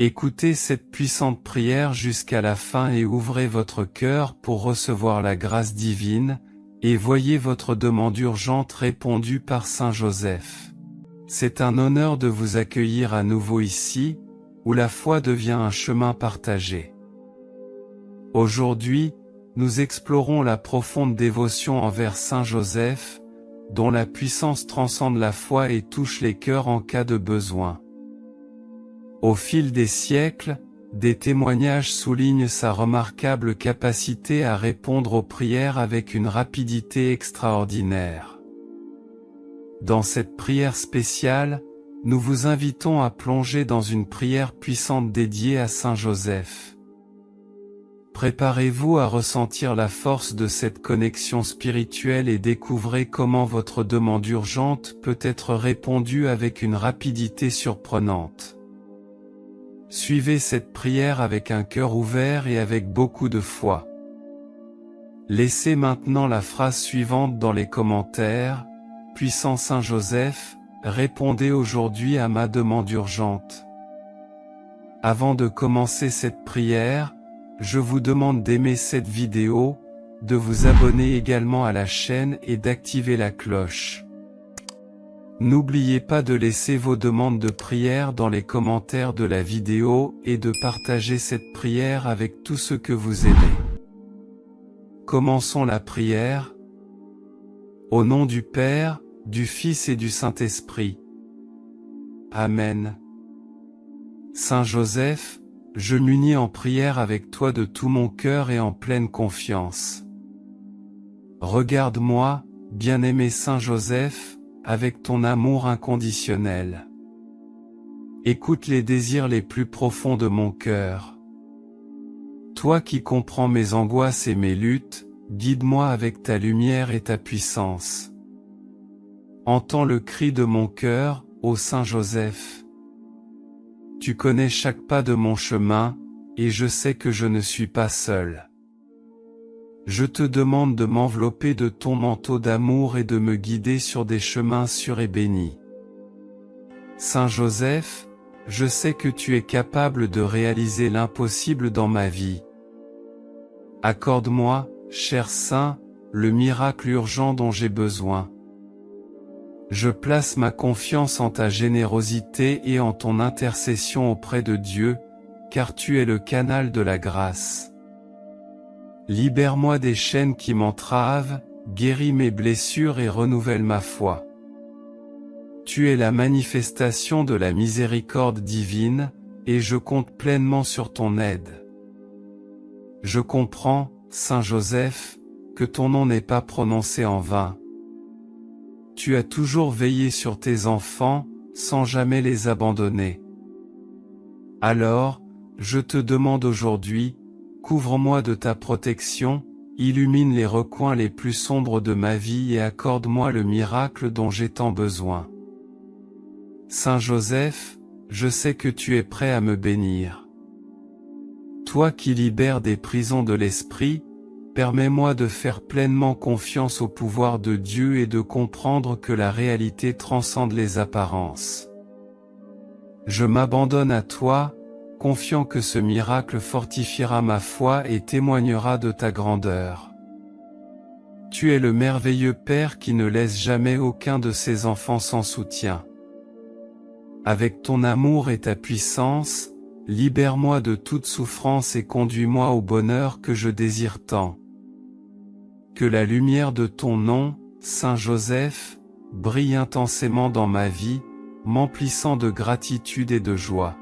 Écoutez cette puissante prière jusqu'à la fin et ouvrez votre cœur pour recevoir la grâce divine, et voyez votre demande urgente répondue par Saint Joseph. C'est un honneur de vous accueillir à nouveau ici, où la foi devient un chemin partagé. Aujourd'hui, nous explorons la profonde dévotion envers Saint Joseph, dont la puissance transcende la foi et touche les cœurs en cas de besoin. Au fil des siècles, des témoignages soulignent sa remarquable capacité à répondre aux prières avec une rapidité extraordinaire. Dans cette prière spéciale, nous vous invitons à plonger dans une prière puissante dédiée à Saint Joseph. Préparez-vous à ressentir la force de cette connexion spirituelle et découvrez comment votre demande urgente peut être répondue avec une rapidité surprenante. Suivez cette prière avec un cœur ouvert et avec beaucoup de foi. Laissez maintenant la phrase suivante dans les commentaires: « Puissant Saint Joseph, répondez aujourd'hui à ma demande urgente. » Avant de commencer cette prière, je vous demande d'aimer cette vidéo, de vous abonner également à la chaîne et d'activer la cloche. N'oubliez pas de laisser vos demandes de prière dans les commentaires de la vidéo et de partager cette prière avec tous ceux que vous aimez. Commençons la prière. Au nom du Père, du Fils et du Saint-Esprit. Amen. Saint Joseph, je m'unis en prière avec toi de tout mon cœur et en pleine confiance. Regarde-moi, bien-aimé Saint Joseph, avec ton amour inconditionnel. Écoute les désirs les plus profonds de mon cœur. Toi qui comprends mes angoisses et mes luttes, guide-moi avec ta lumière et ta puissance. Entends le cri de mon cœur, ô Saint Joseph. Tu connais chaque pas de mon chemin, et je sais que je ne suis pas seul. Je te demande de m'envelopper de ton manteau d'amour et de me guider sur des chemins sûrs et bénis. Saint Joseph, je sais que tu es capable de réaliser l'impossible dans ma vie. Accorde-moi, cher Saint, le miracle urgent dont j'ai besoin. Je place ma confiance en ta générosité et en ton intercession auprès de Dieu, car tu es le canal de la grâce. Libère-moi des chaînes qui m'entravent, guéris mes blessures et renouvelle ma foi. Tu es la manifestation de la miséricorde divine, et je compte pleinement sur ton aide. Je comprends, Saint Joseph, que ton nom n'est pas prononcé en vain. Tu as toujours veillé sur tes enfants, sans jamais les abandonner. Alors, je te demande aujourd'hui, couvre-moi de ta protection, illumine les recoins les plus sombres de ma vie et accorde-moi le miracle dont j'ai tant besoin. Saint Joseph, je sais que tu es prêt à me bénir. Toi qui libères des prisons de l'esprit, permets-moi de faire pleinement confiance au pouvoir de Dieu et de comprendre que la réalité transcende les apparences. Je m'abandonne à toi, confiant que ce miracle fortifiera ma foi et témoignera de ta grandeur. Tu es le merveilleux Père qui ne laisse jamais aucun de ses enfants sans soutien. Avec ton amour et ta puissance, libère-moi de toute souffrance et conduis-moi au bonheur que je désire tant. Que la lumière de ton nom, Saint Joseph, brille intensément dans ma vie, m'emplissant de gratitude et de joie.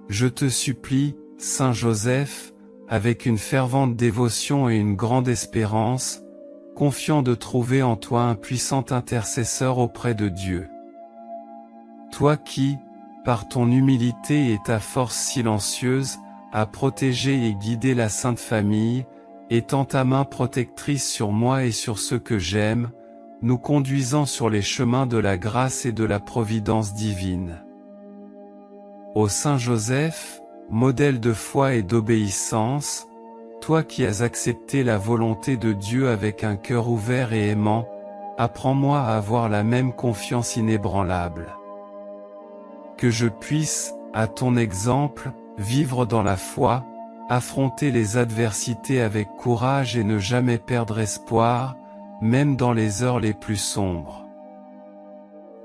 Je te supplie, Saint Joseph, avec une fervente dévotion et une grande espérance, confiant de trouver en toi un puissant intercesseur auprès de Dieu. Toi qui, par ton humilité et ta force silencieuse, as protégé et guidé la Sainte Famille, étends ta main protectrice sur moi et sur ceux que j'aime, nous conduisant sur les chemins de la grâce et de la providence divine. Ô Saint Joseph, modèle de foi et d'obéissance, toi qui as accepté la volonté de Dieu avec un cœur ouvert et aimant, apprends-moi à avoir la même confiance inébranlable. Que je puisse, à ton exemple, vivre dans la foi, affronter les adversités avec courage et ne jamais perdre espoir, même dans les heures les plus sombres.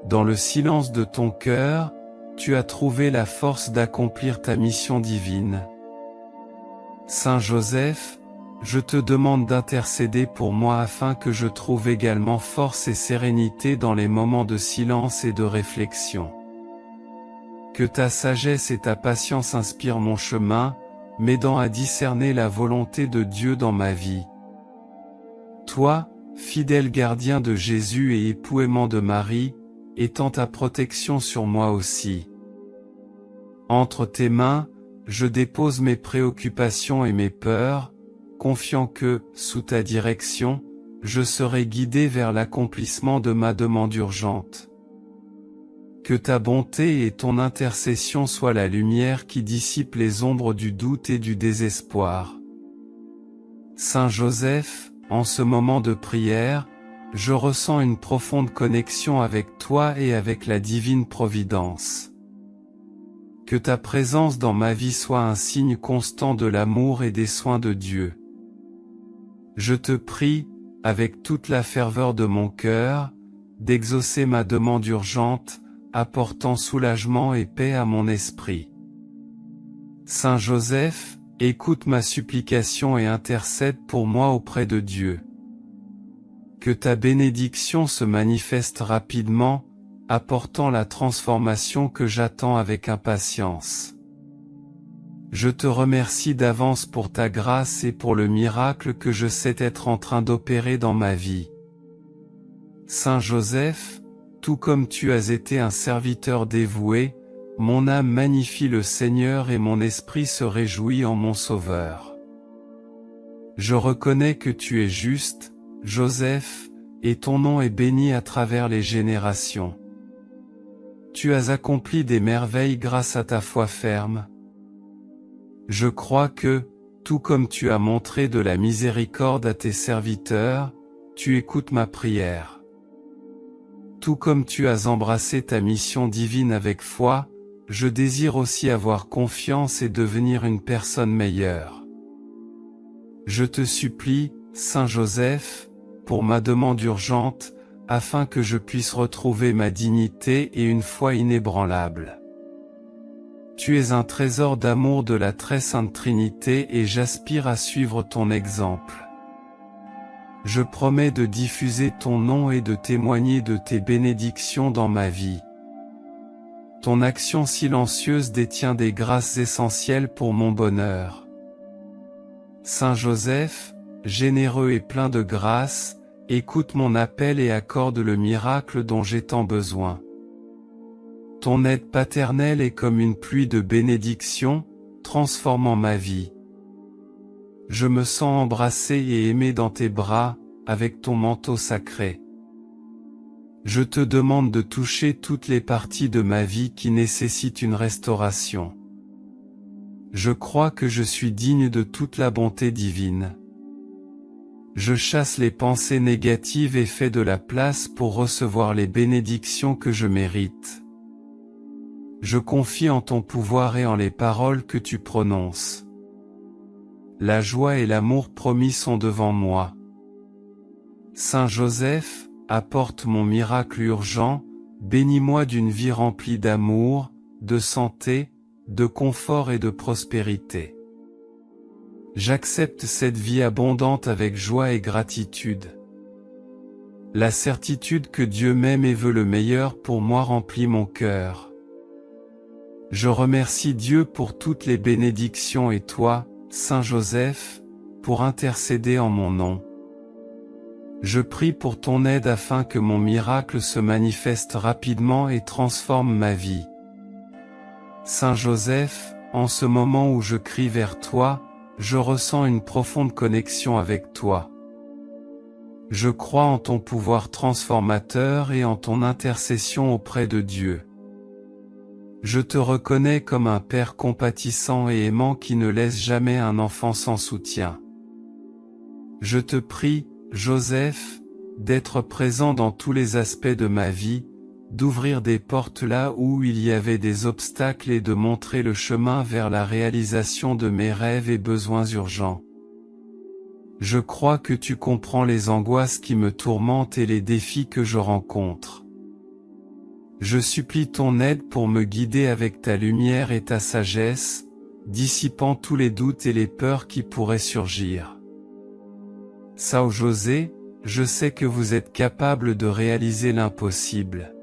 Dans le silence de ton cœur, tu as trouvé la force d'accomplir ta mission divine. Saint Joseph, je te demande d'intercéder pour moi afin que je trouve également force et sérénité dans les moments de silence et de réflexion. Que ta sagesse et ta patience inspirent mon chemin, m'aidant à discerner la volonté de Dieu dans ma vie. Toi, fidèle gardien de Jésus et époux aimant de Marie, étends ta protection sur moi aussi. Entre tes mains, je dépose mes préoccupations et mes peurs, confiant que, sous ta direction, je serai guidé vers l'accomplissement de ma demande urgente. Que ta bonté et ton intercession soient la lumière qui dissipe les ombres du doute et du désespoir. Saint Joseph, en ce moment de prière, je ressens une profonde connexion avec toi et avec la divine providence. Que ta présence dans ma vie soit un signe constant de l'amour et des soins de Dieu. Je te prie, avec toute la ferveur de mon cœur, d'exaucer ma demande urgente, apportant soulagement et paix à mon esprit. Saint Joseph, écoute ma supplication et intercède pour moi auprès de Dieu. Que ta bénédiction se manifeste rapidement, apportant la transformation que j'attends avec impatience. Je te remercie d'avance pour ta grâce et pour le miracle que je sais être en train d'opérer dans ma vie. Saint Joseph, tout comme tu as été un serviteur dévoué, mon âme magnifie le Seigneur et mon esprit se réjouit en mon Sauveur. Je reconnais que tu es juste, Joseph, et ton nom est béni à travers les générations. Tu as accompli des merveilles grâce à ta foi ferme. Je crois que, tout comme tu as montré de la miséricorde à tes serviteurs, tu écoutes ma prière. Tout comme tu as embrassé ta mission divine avec foi, je désire aussi avoir confiance et devenir une personne meilleure. Je te supplie, Saint Joseph, pour ma demande urgente, afin que je puisse retrouver ma dignité et une foi inébranlable. Tu es un trésor d'amour de la très sainte Trinité et j'aspire à suivre ton exemple. Je promets de diffuser ton nom et de témoigner de tes bénédictions dans ma vie. Ton action silencieuse détient des grâces essentielles pour mon bonheur. Saint Joseph, généreux et plein de grâce, écoute mon appel et accorde le miracle dont j'ai tant besoin. Ton aide paternelle est comme une pluie de bénédictions, transformant ma vie. Je me sens embrassé et aimé dans tes bras, avec ton manteau sacré. Je te demande de toucher toutes les parties de ma vie qui nécessitent une restauration. Je crois que je suis digne de toute la bonté divine. Je chasse les pensées négatives et fais de la place pour recevoir les bénédictions que je mérite. Je confie en ton pouvoir et en les paroles que tu prononces. La joie et l'amour promis sont devant moi. Saint Joseph, apporte mon miracle urgent, bénis-moi d'une vie remplie d'amour, de santé, de confort et de prospérité. J'accepte cette vie abondante avec joie et gratitude. La certitude que Dieu m'aime et veut le meilleur pour moi remplit mon cœur. Je remercie Dieu pour toutes les bénédictions et toi, Saint Joseph, pour intercéder en mon nom. Je prie pour ton aide afin que mon miracle se manifeste rapidement et transforme ma vie. Saint Joseph, en ce moment où je crie vers toi, je ressens une profonde connexion avec toi. Je crois en ton pouvoir transformateur et en ton intercession auprès de Dieu. Je te reconnais comme un Père compatissant et aimant qui ne laisse jamais un enfant sans soutien. Je te prie, Joseph, d'être présent dans tous les aspects de ma vie, d'ouvrir des portes là où il y avait des obstacles et de montrer le chemin vers la réalisation de mes rêves et besoins urgents. Je crois que tu comprends les angoisses qui me tourmentent et les défis que je rencontre. Je supplie ton aide pour me guider avec ta lumière et ta sagesse, dissipant tous les doutes et les peurs qui pourraient surgir. Sao José, je sais que vous êtes capable de réaliser l'impossible.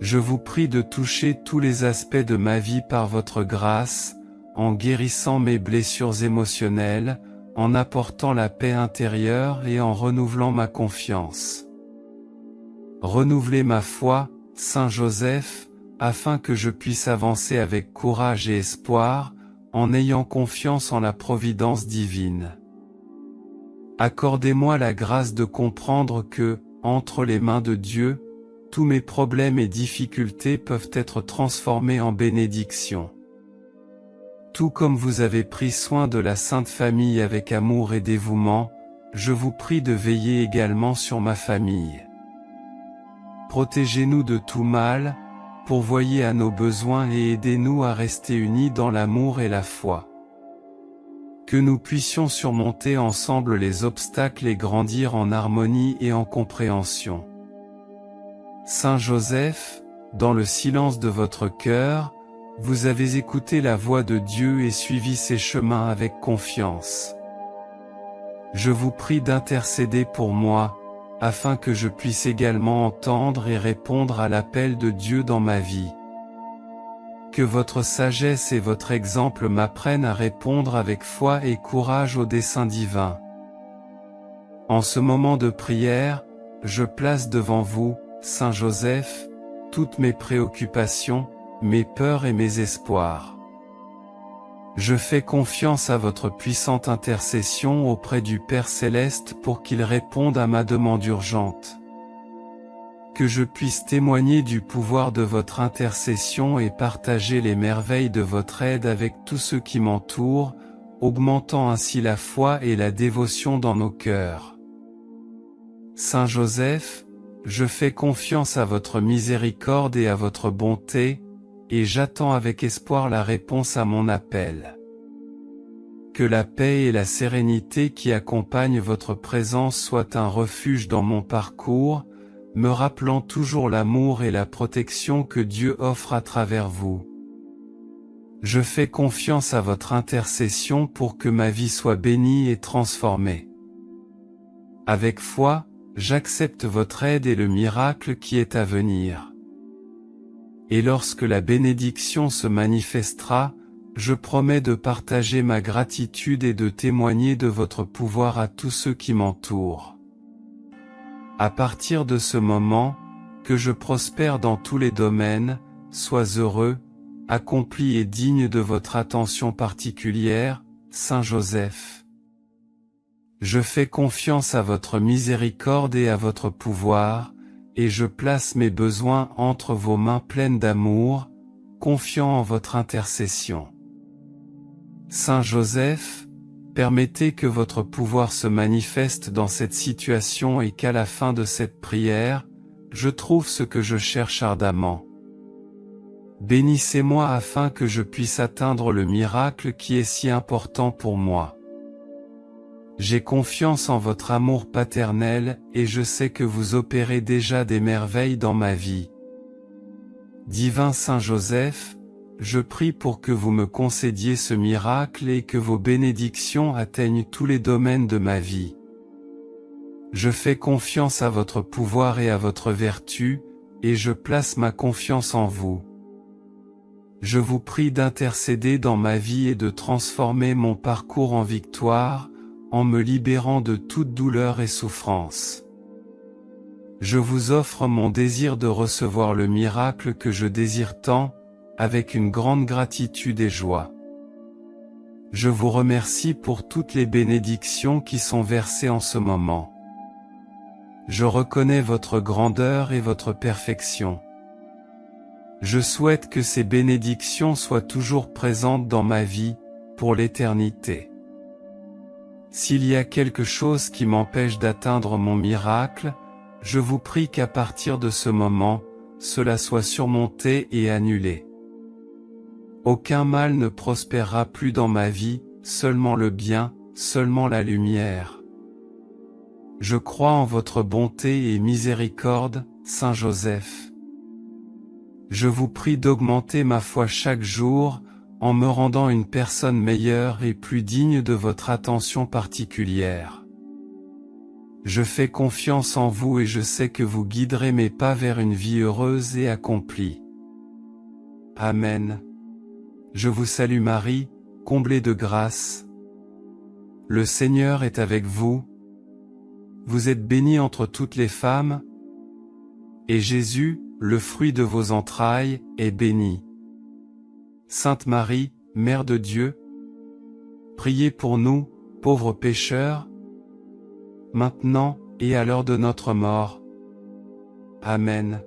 Je vous prie de toucher tous les aspects de ma vie par votre grâce, en guérissant mes blessures émotionnelles, en apportant la paix intérieure et en renouvelant ma confiance. Renouvelez ma foi, Saint Joseph, afin que je puisse avancer avec courage et espoir, en ayant confiance en la providence divine. Accordez-moi la grâce de comprendre que, entre les mains de Dieu, tous mes problèmes et difficultés peuvent être transformés en bénédictions. Tout comme vous avez pris soin de la Sainte Famille avec amour et dévouement, je vous prie de veiller également sur ma famille. Protégez-nous de tout mal, pourvoyez à nos besoins et aidez-nous à rester unis dans l'amour et la foi. Que nous puissions surmonter ensemble les obstacles et grandir en harmonie et en compréhension. Saint Joseph, dans le silence de votre cœur, vous avez écouté la voix de Dieu et suivi ses chemins avec confiance. Je vous prie d'intercéder pour moi, afin que je puisse également entendre et répondre à l'appel de Dieu dans ma vie. Que votre sagesse et votre exemple m'apprennent à répondre avec foi et courage aux desseins divins. En ce moment de prière, je place devant vous, Saint Joseph, toutes mes préoccupations, mes peurs et mes espoirs. Je fais confiance à votre puissante intercession auprès du Père Céleste pour qu'il réponde à ma demande urgente. Que je puisse témoigner du pouvoir de votre intercession et partager les merveilles de votre aide avec tous ceux qui m'entourent, augmentant ainsi la foi et la dévotion dans nos cœurs. Saint Joseph, je fais confiance à votre miséricorde et à votre bonté, et j'attends avec espoir la réponse à mon appel. Que la paix et la sérénité qui accompagnent votre présence soient un refuge dans mon parcours, me rappelant toujours l'amour et la protection que Dieu offre à travers vous. Je fais confiance à votre intercession pour que ma vie soit bénie et transformée. Avec foi, j'accepte votre aide et le miracle qui est à venir. Et lorsque la bénédiction se manifestera, je promets de partager ma gratitude et de témoigner de votre pouvoir à tous ceux qui m'entourent. À partir de ce moment, que je prospère dans tous les domaines, sois heureux, accompli et digne de votre attention particulière, Saint Joseph. Je fais confiance à votre miséricorde et à votre pouvoir, et je place mes besoins entre vos mains pleines d'amour, confiant en votre intercession. Saint Joseph, permettez que votre pouvoir se manifeste dans cette situation et qu'à la fin de cette prière, je trouve ce que je cherche ardemment. Bénissez-moi afin que je puisse atteindre le miracle qui est si important pour moi. J'ai confiance en votre amour paternel et je sais que vous opérez déjà des merveilles dans ma vie. Divin Saint Joseph, je prie pour que vous me concédiez ce miracle et que vos bénédictions atteignent tous les domaines de ma vie. Je fais confiance à votre pouvoir et à votre vertu, et je place ma confiance en vous. Je vous prie d'intercéder dans ma vie et de transformer mon parcours en victoire, en me libérant de toute douleur et souffrance. Je vous offre mon désir de recevoir le miracle que je désire tant, avec une grande gratitude et joie. Je vous remercie pour toutes les bénédictions qui sont versées en ce moment. Je reconnais votre grandeur et votre perfection. Je souhaite que ces bénédictions soient toujours présentes dans ma vie, pour l'éternité. S'il y a quelque chose qui m'empêche d'atteindre mon miracle, je vous prie qu'à partir de ce moment, cela soit surmonté et annulé. Aucun mal ne prospérera plus dans ma vie, seulement le bien, seulement la lumière. Je crois en votre bonté et miséricorde, Saint Joseph. Je vous prie d'augmenter ma foi chaque jour, en me rendant une personne meilleure et plus digne de votre attention particulière. Je fais confiance en vous et je sais que vous guiderez mes pas vers une vie heureuse et accomplie. Amen. Je vous salue Marie, comblée de grâce. Le Seigneur est avec vous. Vous êtes bénie entre toutes les femmes, et Jésus, le fruit de vos entrailles, est béni. Sainte Marie, Mère de Dieu, priez pour nous, pauvres pécheurs, maintenant et à l'heure de notre mort. Amen.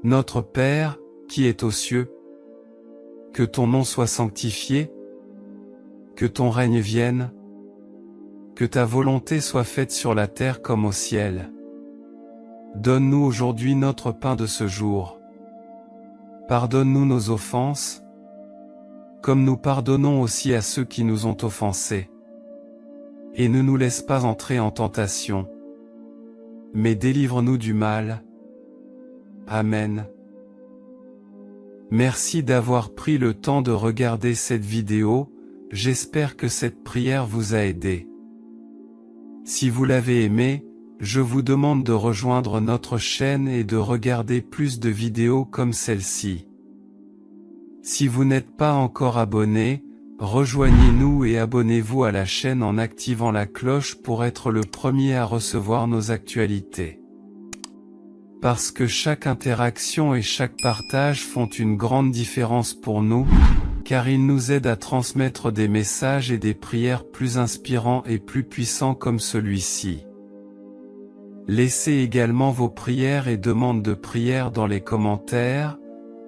Notre Père, qui es aux cieux, que ton nom soit sanctifié, que ton règne vienne, que ta volonté soit faite sur la terre comme au ciel. Donne-nous aujourd'hui notre pain de ce jour. Pardonne-nous nos offenses, comme nous pardonnons aussi à ceux qui nous ont offensés. Et ne nous laisse pas entrer en tentation, mais délivre-nous du mal. Amen. Merci d'avoir pris le temps de regarder cette vidéo, j'espère que cette prière vous a aidé. Si vous l'avez aimé, je vous demande de rejoindre notre chaîne et de regarder plus de vidéos comme celle-ci. Si vous n'êtes pas encore abonné, rejoignez-nous et abonnez-vous à la chaîne en activant la cloche pour être le premier à recevoir nos actualités. Parce que chaque interaction et chaque partage font une grande différence pour nous, car ils nous aident à transmettre des messages et des prières plus inspirants et plus puissants comme celui-ci. Laissez également vos prières et demandes de prière dans les commentaires,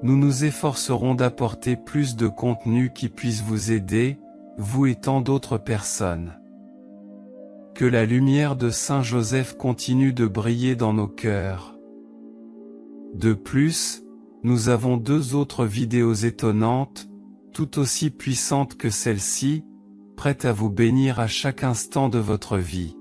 nous nous efforcerons d'apporter plus de contenu qui puisse vous aider, vous et tant d'autres personnes. Que la lumière de Saint Joseph continue de briller dans nos cœurs. De plus, nous avons 2 autres vidéos étonnantes, tout aussi puissantes que celle-ci, prêtes à vous bénir à chaque instant de votre vie.